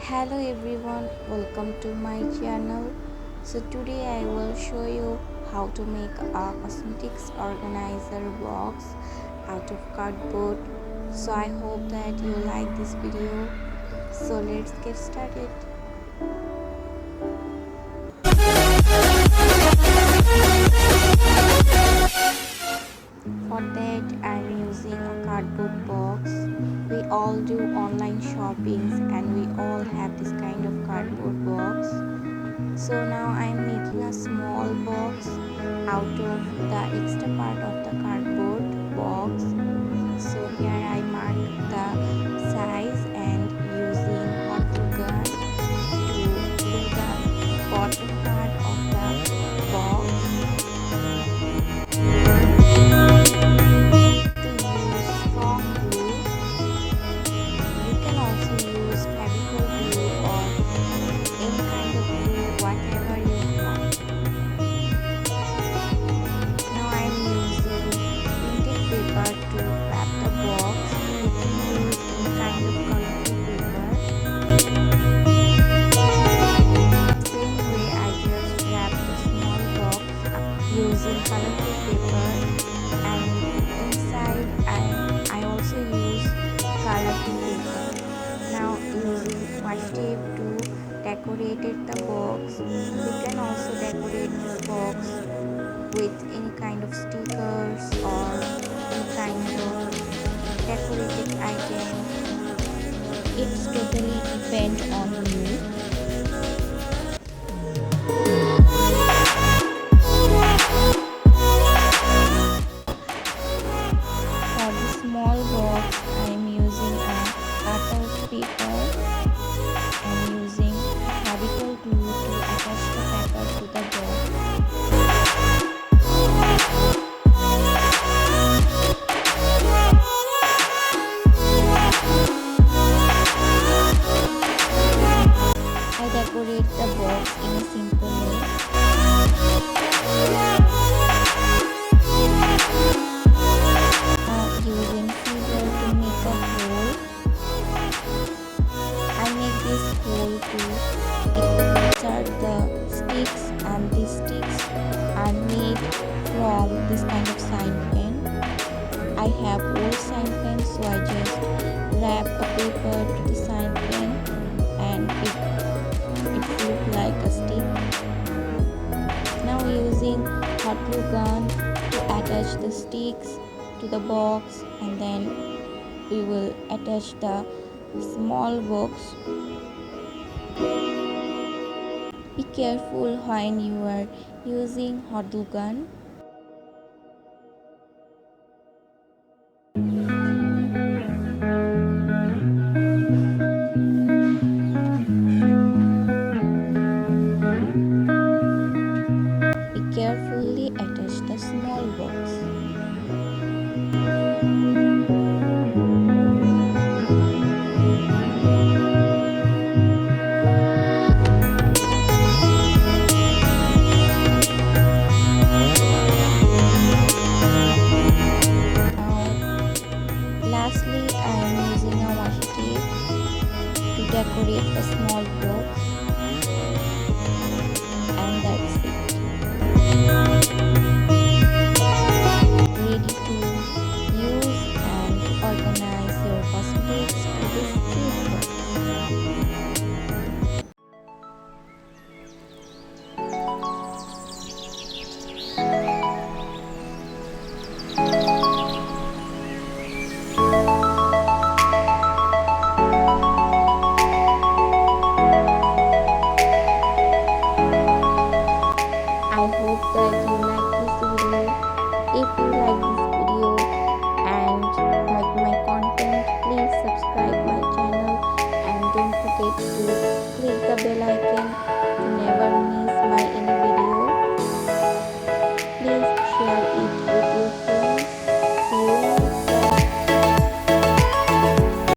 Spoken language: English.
Hello everyone, welcome to my channel. So today I will show you how to make a cosmetics organizer box out of cardboard. So I hope that you like this video. So let's get started. For that I'm using a cardboard box. We all do online shoppings and we all have this kind of cardboard box. So now I'm making a small box out of the extra part of the cardboard box. So here I mark the size and using hot glue gun to glue the bottom part of the box. To use strong glue, you can also use chemical glue or any kind of glue, whatever you want. Now I'm using printed paper to wrap the box. You can use any kind of colorful paper. Same way I just wrap the small box using colorful paper, and inside I also use colorful paper. Now using washi tape to decorate the box. We can also decorate this box with any kind of stickers or any kind of decorated item. It's totally depend on you. For the small box, I am using a cutout paper and using chemical glue to attach the paper to the box. I decorate the box in a simple way. Using scissors to make a hole. I make this hole to insert the sticks, and these sticks are made from this kind of sign pen. I have old sign pen, so I just wrap a paper to the sign pen and it looks like a stick. Now using hot glue gun to attach the sticks to the box, and then we will attach the small box. Be careful when you are using hot glue gun. Be carefully attach the small box. Lastly, I am using a washi tape to decorate the small box, and that's it. Ready to use and organize your cosmetics to this cute box. I hope that you like this video. If you like this video and like my content, please subscribe my channel and don't forget to click the bell icon